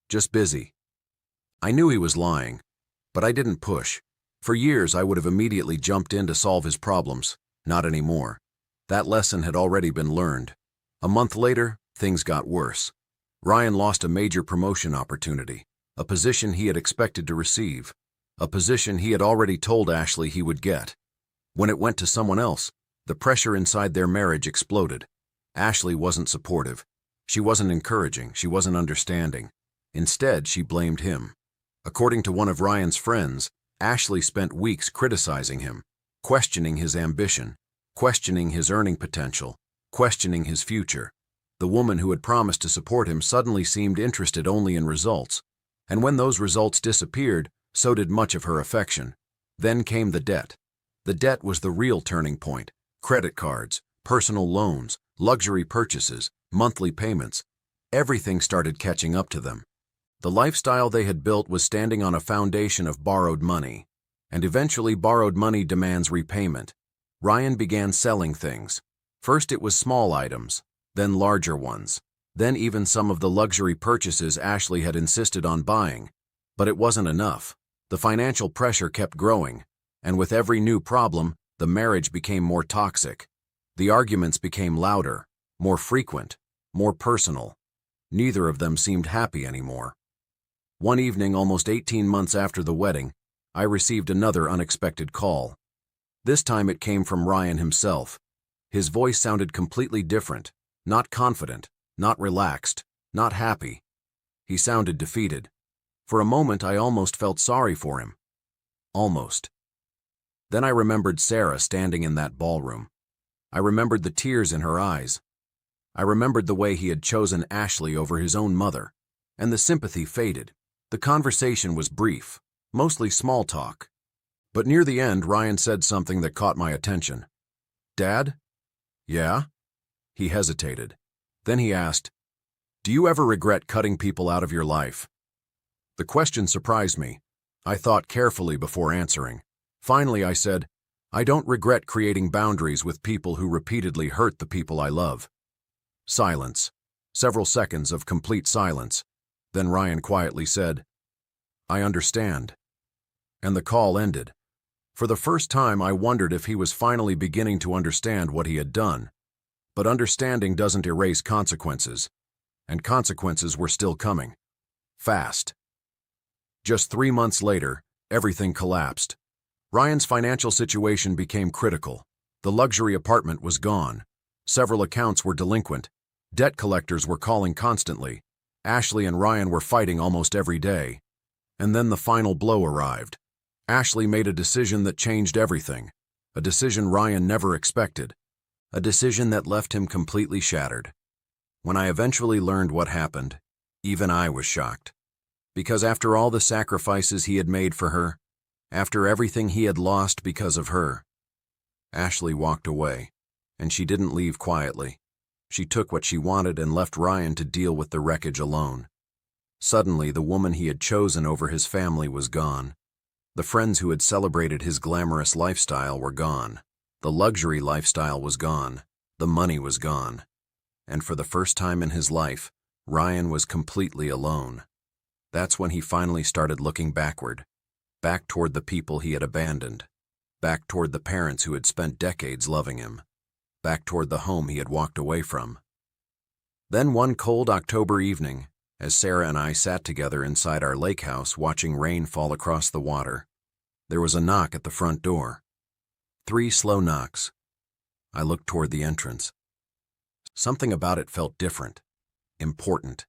just busy." I knew he was lying, but I didn't push. For years, I would have immediately jumped in to solve his problems. Not anymore. That lesson had already been learned. A month later, things got worse. Ryan lost a major promotion opportunity, a position he had expected to receive, a position he had already told Ashley he would get. When it went to someone else, the pressure inside their marriage exploded. Ashley wasn't supportive. She wasn't encouraging. She wasn't understanding. Instead, she blamed him. According to one of Ryan's friends, Ashley spent weeks criticizing him, questioning his ambition, questioning his earning potential, questioning his future. The woman who had promised to support him suddenly seemed interested only in results. And when those results disappeared, so did much of her affection. Then came the debt. The debt was the real turning point. Credit cards, personal loans, luxury purchases, monthly payments. Everything started catching up to them. The lifestyle they had built was standing on a foundation of borrowed money. And eventually borrowed money demands repayment. Ryan began selling things. First it was small items, then larger ones, then even some of the luxury purchases Ashley had insisted on buying. But it wasn't enough. The financial pressure kept growing, and with every new problem, the marriage became more toxic. The arguments became louder, more frequent, more personal. Neither of them seemed happy anymore. One evening, almost 18 months after the wedding, I received another unexpected call. This time it came from Ryan himself. His voice sounded completely different, not confident, not relaxed, not happy. He sounded defeated. For a moment, I almost felt sorry for him. Almost. Then I remembered Sarah standing in that ballroom. I remembered the tears in her eyes. I remembered the way he had chosen Ashley over his own mother, and the sympathy faded. The conversation was brief, mostly small talk. But near the end, Ryan said something that caught my attention. "Dad?" "Yeah?" He hesitated. Then he asked, "Do you ever regret cutting people out of your life?" The question surprised me. I thought carefully before answering. Finally, I said, "I don't regret creating boundaries with people who repeatedly hurt the people I love." Silence. Several seconds of complete silence. Then Ryan quietly said, "I understand." And the call ended. For the first time, I wondered if he was finally beginning to understand what he had done. But understanding doesn't erase consequences. And consequences were still coming. Fast. Just 3 months later, everything collapsed. Ryan's financial situation became critical. The luxury apartment was gone. Several accounts were delinquent. Debt collectors were calling constantly. Ashley and Ryan were fighting almost every day. And then the final blow arrived. Ashley made a decision that changed everything. A decision Ryan never expected. A decision that left him completely shattered. When I eventually learned what happened, even I was shocked. Because after all the sacrifices he had made for her, after everything he had lost because of her, Ashley walked away, and she didn't leave quietly. She took what she wanted and left Ryan to deal with the wreckage alone. Suddenly, the woman he had chosen over his family was gone. The friends who had celebrated his glamorous lifestyle were gone. The luxury lifestyle was gone. The money was gone. And for the first time in his life, Ryan was completely alone. That's when he finally started looking backward, back toward the people he had abandoned, back toward the parents who had spent decades loving him, back toward the home he had walked away from. Then one cold October evening, as Sarah and I sat together inside our lake house watching rain fall across the water, there was a knock at the front door. 3 slow knocks. I looked toward the entrance. Something about it felt different, important.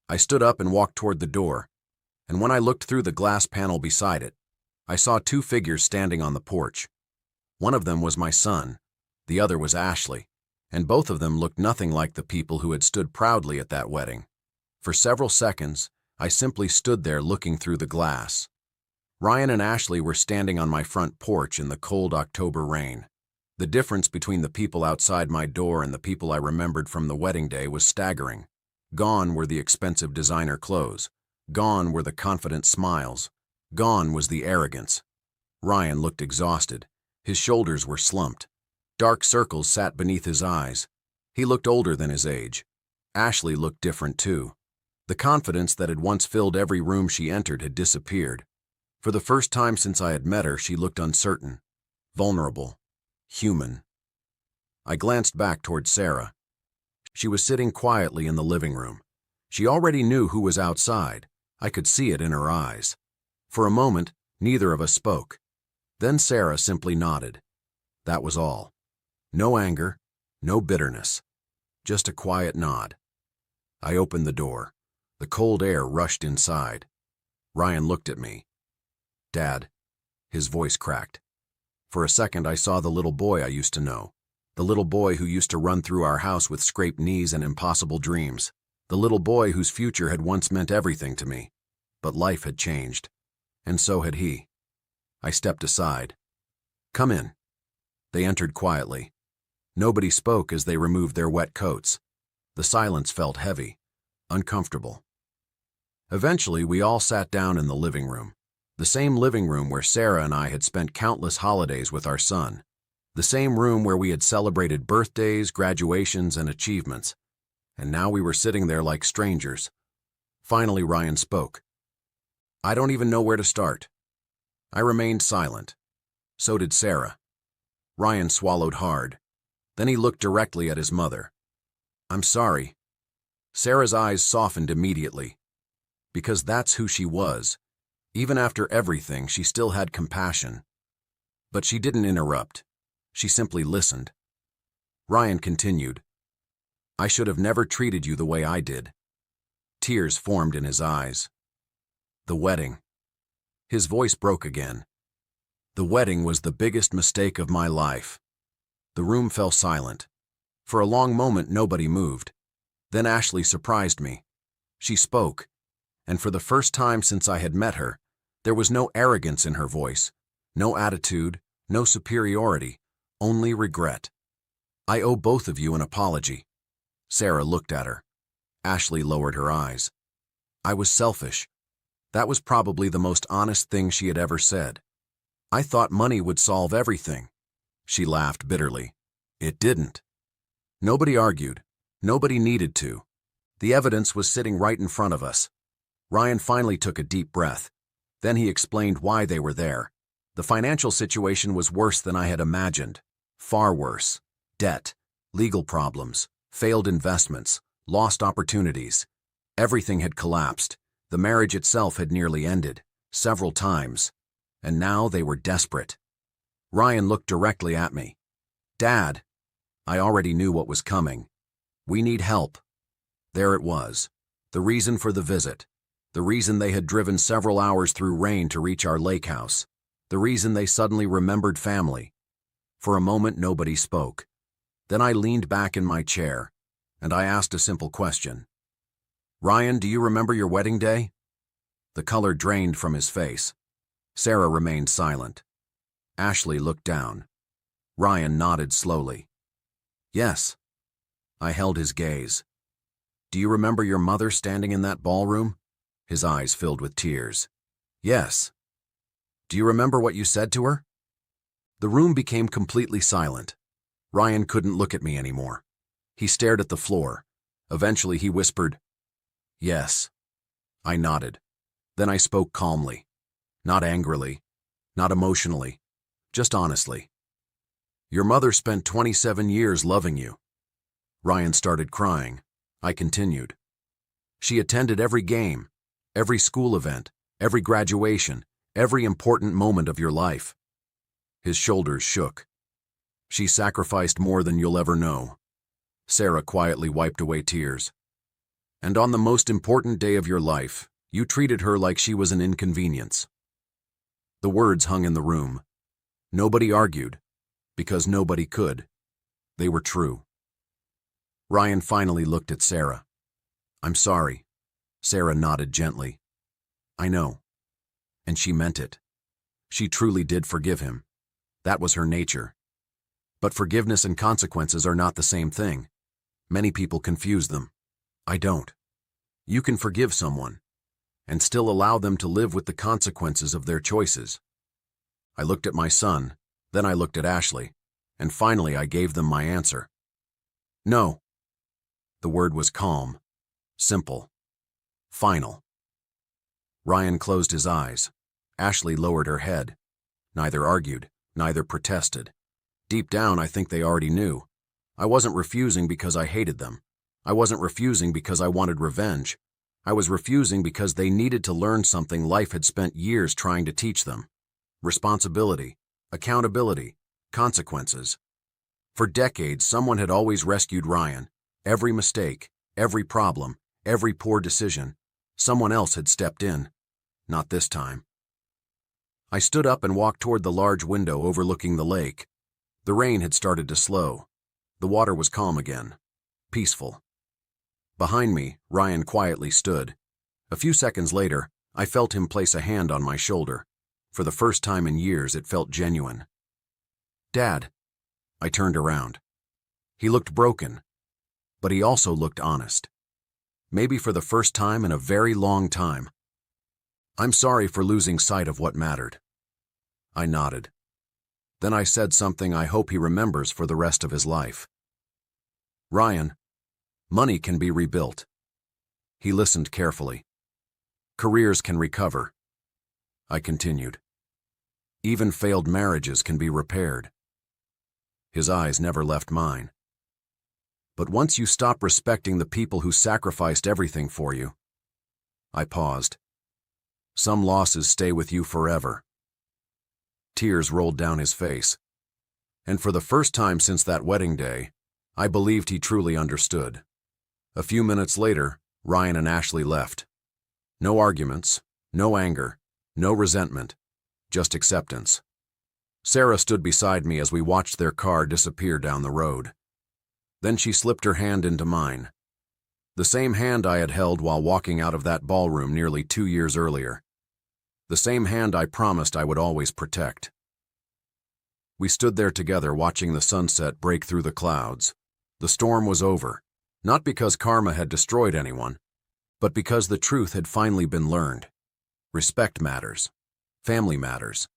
I stood up and walked toward the door, and when I looked through the glass panel beside it, I saw 2 figures standing on the porch. One of them was my son, the other was Ashley, and both of them looked nothing like the people who had stood proudly at that wedding. For several seconds, I simply stood there looking through the glass. Ryan and Ashley were standing on my front porch in the cold October rain. The difference between the people outside my door and the people I remembered from the wedding day was staggering. Gone were the expensive designer clothes. Gone were the confident smiles. Gone was the arrogance. Ryan looked exhausted. His shoulders were slumped. Dark circles sat beneath his eyes. He looked older than his age. Ashley looked different too. The confidence that had once filled every room she entered had disappeared. For the first time since I had met her, she looked uncertain, vulnerable, human. I glanced back toward Sarah. She was sitting quietly in the living room. She already knew who was outside. I could see it in her eyes. For a moment, neither of us spoke. Then Sarah simply nodded. That was all. No anger, no bitterness. Just a quiet nod. I opened the door. The cold air rushed inside. Ryan looked at me. "Dad." His voice cracked. For a second, I saw the little boy I used to know. The little boy who used to run through our house with scraped knees and impossible dreams. The little boy whose future had once meant everything to me. But life had changed. And so had he. I stepped aside. "Come in." They entered quietly. Nobody spoke as they removed their wet coats. The silence felt heavy, uncomfortable. Eventually, we all sat down in the living room. The same living room where Sarah and I had spent countless holidays with our son. The same room where we had celebrated birthdays, graduations, and achievements. And now we were sitting there like strangers. Finally, Ryan spoke. "I don't even know where to start." I remained silent. So did Sarah. Ryan swallowed hard. Then he looked directly at his mother. "I'm sorry." Sarah's eyes softened immediately. Because that's who she was. Even after everything, she still had compassion. But she didn't interrupt. She simply listened. Ryan continued. "I should have never treated you the way I did." Tears formed in his eyes. The wedding. His voice broke again. The wedding was the biggest mistake of my life. The room fell silent. For a long moment, nobody moved. Then Ashley surprised me. She spoke, and for the first time since I had met her, there was no arrogance in her voice, no attitude, no superiority, only regret. "I owe both of you an apology." Sarah looked at her. Ashley lowered her eyes. "I was selfish." That was probably the most honest thing she had ever said. "I thought money would solve everything." She laughed bitterly. It didn't. Nobody argued. Nobody needed to. The evidence was sitting right in front of us. Ryan finally took a deep breath. Then he explained why they were there. The financial situation was worse than I had imagined. Far worse. Debt, legal problems, failed investments, lost opportunities. Everything had collapsed. The marriage itself had nearly ended, several times. And now they were desperate. Ryan looked directly at me. "Dad." I already knew what was coming. "We need help." There it was. The reason for the visit. The reason they had driven several hours through rain to reach our lake house. The reason they suddenly remembered family. For a moment, nobody spoke. Then I leaned back in my chair, and I asked a simple question. "Ryan, do you remember your wedding day?" The color drained from his face. Sarah remained silent. Ashley looked down. Ryan nodded slowly. "Yes." I held his gaze. "Do you remember your mother standing in that ballroom?" His eyes filled with tears. "Yes." "Do you remember what you said to her?" The room became completely silent. Ryan couldn't look at me anymore. He stared at the floor. Eventually he whispered, "Yes." I nodded. Then I spoke calmly. Not angrily, not emotionally, just honestly. "Your mother spent 27 years loving you." Ryan started crying. I continued. "She attended every game, every school event, every graduation, every important moment of your life." His shoulders shook. "She sacrificed more than you'll ever know." Sarah quietly wiped away tears. "And on the most important day of your life, you treated her like she was an inconvenience." The words hung in the room. Nobody argued, because nobody could. They were true. Ryan finally looked at Sarah. "I'm sorry." Sarah nodded gently. "I know." And she meant it. She truly did forgive him. That was her nature. But forgiveness and consequences are not the same thing. Many people confuse them. I don't. You can forgive someone and still allow them to live with the consequences of their choices. I looked at my son, then I looked at Ashley, and finally I gave them my answer. "No." The word was calm, simple, final. Ryan closed his eyes. Ashley lowered her head. Neither argued, neither protested. Deep down, I think they already knew. I wasn't refusing because I hated them. I wasn't refusing because I wanted revenge. I was refusing because they needed to learn something life had spent years trying to teach them. Responsibility, accountability, consequences. For decades, someone had always rescued Ryan. Every mistake, every problem, every poor decision, someone else had stepped in. Not this time. I stood up and walked toward the large window overlooking the lake. The rain had started to slow. The water was calm again, peaceful. Behind me, Ryan quietly stood. A few seconds later, I felt him place a hand on my shoulder. For the first time in years, it felt genuine. "Dad." I turned around. He looked broken, but he also looked honest. Maybe for the first time in a very long time. "I'm sorry for losing sight of what mattered." I nodded. Then I said something I hope he remembers for the rest of his life. "Ryan, money can be rebuilt." He listened carefully. "Careers can recover." I continued. "Even failed marriages can be repaired." His eyes never left mine. "But once you stop respecting the people who sacrificed everything for you." I paused. "Some losses stay with you forever." Tears rolled down his face. And for the first time since that wedding day, I believed he truly understood. A few minutes later, Ryan and Ashley left. No arguments, No anger, no resentment, just acceptance. Sarah stood beside me as we watched their car disappear down the road. Then she slipped her hand into mine. The same hand I had held while walking out of that ballroom nearly 2 years earlier. The same hand I promised I would always protect. We stood there together watching the sunset break through the clouds. The storm was over, not because karma had destroyed anyone, but because the truth had finally been learned. Respect matters. Family matters.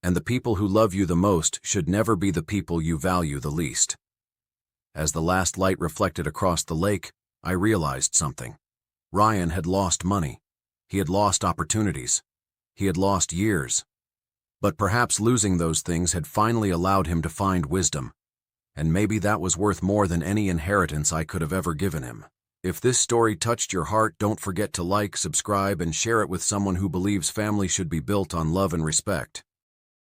And the people who love you the most should never be the people you value the least. As the last light reflected across the lake, I realized something. Ryan had lost money. He had lost opportunities. He had lost years. But perhaps losing those things had finally allowed him to find wisdom. And maybe that was worth more than any inheritance I could have ever given him. If this story touched your heart, don't forget to like, subscribe, and share it with someone who believes family should be built on love and respect.